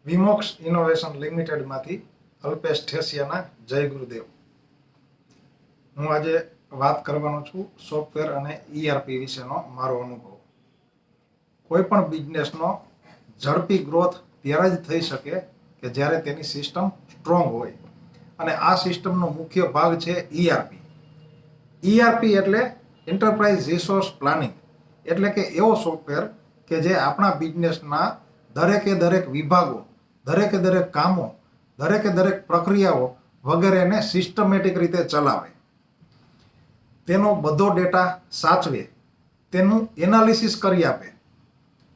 વિમોક્ષ innovation લિમિટેડમાંથી અલ્પેશ ઠેસિયાના જય ગુરુદેવ. હું આજે વાત કરવાનો છું સોફ્ટવેર અને ERP વિશેનો મારો અનુભવ. કોઈ પણ બિઝનેસનો ઝડપી ગ્રોથ ત્યારે જ થઈ શકે કે જ્યારે તેની સિસ્ટમ સ્ટ્રોંગ હોય, અને આ સિસ્ટમનો મુખ્ય ભાગ છે ERP. ERP એટલે એન્ટરપ્રાઇઝ રિસોર્સ પ્લાનિંગ, એટલે કે એવો સોફ્ટવેર કે જે આપણા બિઝનેસના દરેકે દરેક વિભાગો, દરેકે દરેક કામો, દરેકે દરેક પ્રક્રિયાઓ વગેરેને સિસ્ટમેટિક રીતે ચલાવે, તેનો બધો ડેટા સાચવે, તેનું એનાલિસિસ કરી આપે,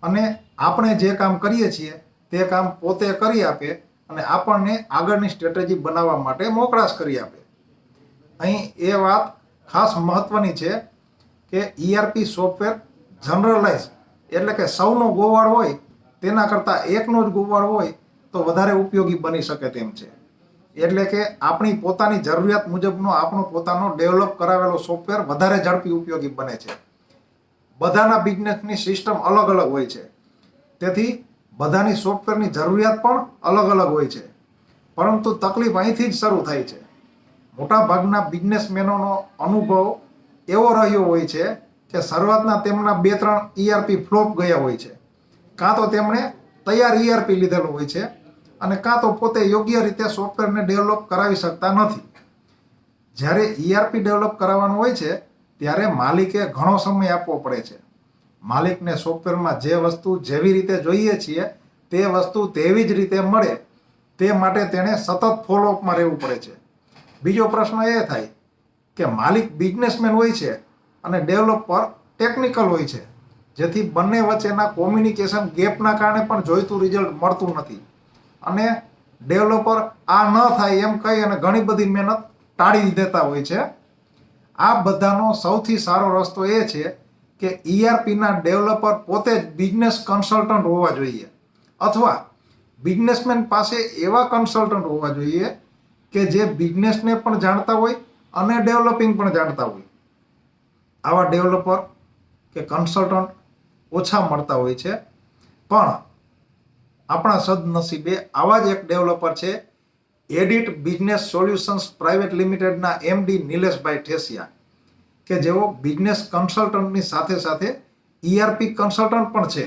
અને આપણે જે કામ કરીએ છીએ તે કામ પોતે કરી આપે અને આપણને આગળની સ્ટ્રેટેજી બનાવવા માટે મોકળાશ કરી આપે. અહીં એ વાત ખાસ મહત્વની છે કે ERP સોફ્ટવેર જનરલાઇઝ, એટલે કે સૌનો ગોવાળ હોય તેના કરતાં એકનો જ ગોવાળ હોય તો વધારે ઉપયોગી બની શકે તેમ છે. એટલે કે આપણી પોતાની જરૂરિયાત મુજબનો આપણો પોતાનો ડેવલપ કરાવેલો સોફ્ટવેર વધારે ઝડપી ઉપયોગી બને છે. બધાના બિઝનેસની સિસ્ટમ અલગ અલગ હોય છે, તેથી બધાની સોફ્ટવેરની જરૂરિયાત પણ અલગ અલગ હોય છે. પરંતુ તકલીફ અહીંથી જ શરૂ થાય છે. મોટાભાગના બિઝનેસમેનોનો અનુભવ એવો રહ્યો હોય છે કે શરૂઆતના તેમના 2-3 ERP ફ્લોપ ગયા હોય છે. કાં તો તેમણે તૈયાર ERP લીધેલું હોય છે, અને કાં તો પોતે યોગ્ય રીતે સોફ્ટવેરને ડેવલપ કરાવી શકતા નથી. જ્યારે ERP ડેવલપ કરાવવાનું હોય છે ત્યારે માલિકે ઘણો સમય આપવો પડે છે. માલિકને સોફ્ટવેરમાં જે વસ્તુ જેવી રીતે જોઈએ છીએ તે વસ્તુ તેવી જ રીતે મળે તે માટે તેણે સતત ફોલોઅપમાં રહેવું પડે છે. બીજો પ્રશ્ન એ થાય કે માલિક બિઝનેસમેન હોય છે અને ડેવલપર ટેકનિકલ હોય છે, જેથી બંને વચ્ચેના કોમ્યુનિકેશન ગેપના કારણે પણ જોઈતું રિઝલ્ટ મળતું નથી, અને ડેવલપર આ ન થાય એમ કહી અને ઘણી બધી મહેનત ટાળી દેતા હોય છે. આ બધાનો સૌથી સારો રસ્તો એ છે કે ERPના ડેવલપર પોતે જ બિઝનેસ કન્સલ્ટન્ટ હોવા જોઈએ, અથવા બિઝનેસમેન પાસે એવા કન્સલ્ટન્ટ હોવા જોઈએ કે જે બિઝનેસને પણ જાણતા હોય અને ડેવલપિંગ પણ જાણતા હોય. આવા ડેવલપર કે કન્સલ્ટન્ટ ઓછા મળતા હોય છે, પણ આપણા સદનસીબે આવા જ એક ડેવલપર છે એડિટ બિઝનેસ સોલ્યુશન્સ પ્રાઇવેટ લિમિટેડના MD નિલેશભાઈ ઠેસિયા, કે જેઓ બિઝનેસ કન્સલ્ટન્ટની સાથે સાથે ERP કન્સલ્ટન્ટ પણ છે.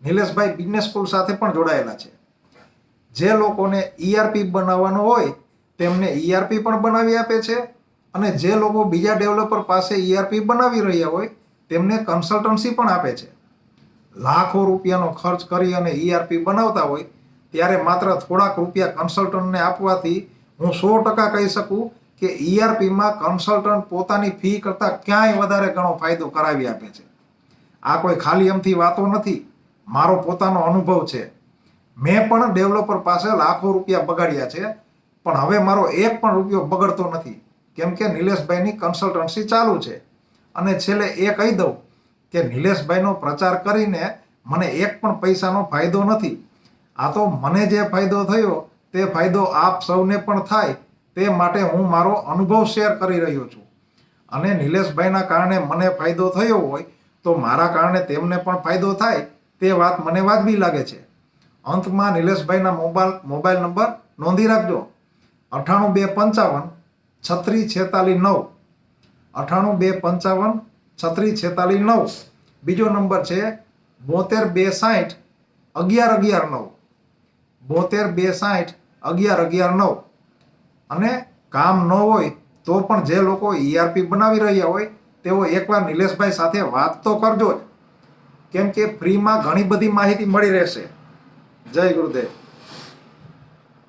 નિલેશભાઈ બિઝનેસ સ્કૂલ સાથે પણ જોડાયેલા છે. જે લોકોને ERP બનાવવાનો હોય તેમને ERP પણ બનાવી આપે છે, અને જે લોકો બીજા ડેવલપર પાસે ERP બનાવી રહ્યા હોય તેમને કન્સલ્ટન્સી પણ આપે છે. લાખો રૂપિયાનો ખર્ચ કરી અને ERP બનાવતા હોય ત્યારે માત્ર થોડાક રૂપિયા કન્સલ્ટન્ટને આપવાથી હું 100% કહી શકું કે ERPમાં કન્સલ્ટન્ટ પોતાની ફી કરતાં ક્યાંય વધારે ઘણો ફાયદો કરાવી આપે છે. આ કોઈ ખાલી એમથી વાતો નથી, મારો પોતાનો અનુભવ છે. મેં પણ ડેવલપર પાસે લાખો રૂપિયા બગાડ્યા છે, પણ હવે મારો એક પણ રૂપિયો બગડતો નથી, કેમ કે નિલેશભાઈની કન્સલ્ટન્સી ચાલુ છે. અને છેલ્લે એ કહી દઉં કે નિલેશભાઈનો પ્રચાર કરીને મને એક પણ પૈસાનો ફાયદો નથી. આ તો મને જે ફાયદો થયો તે ફાયદો આપ સૌને પણ થાય તે માટે હું મારો અનુભવ શેર કરી રહ્યો છું. અને નિલેશભાઈના કારણે મને ફાયદો થયો હોય તો મારા કારણે તેમને પણ ફાયદો થાય તે વાત મને વાજબી લાગે છે. અંતમાં નિલેશભાઈના મોબાઈલ નંબર નોંધી રાખજો: 98255 3646 9, 98255 3646 9. બીજો નંબર છે 72 260 11 11 9, 72 260 11 11 9. અને કામ ન હોય તો પણ જે લોકો ERP બનાવી રહ્યા હોય તેઓ એકવાર નિલેશભાઈ સાથે વાત તો કરજો જ, કેમ કે ફ્રીમાં ઘણી બધી માહિતી મળી રહેશે. જય ગુરુદેવ.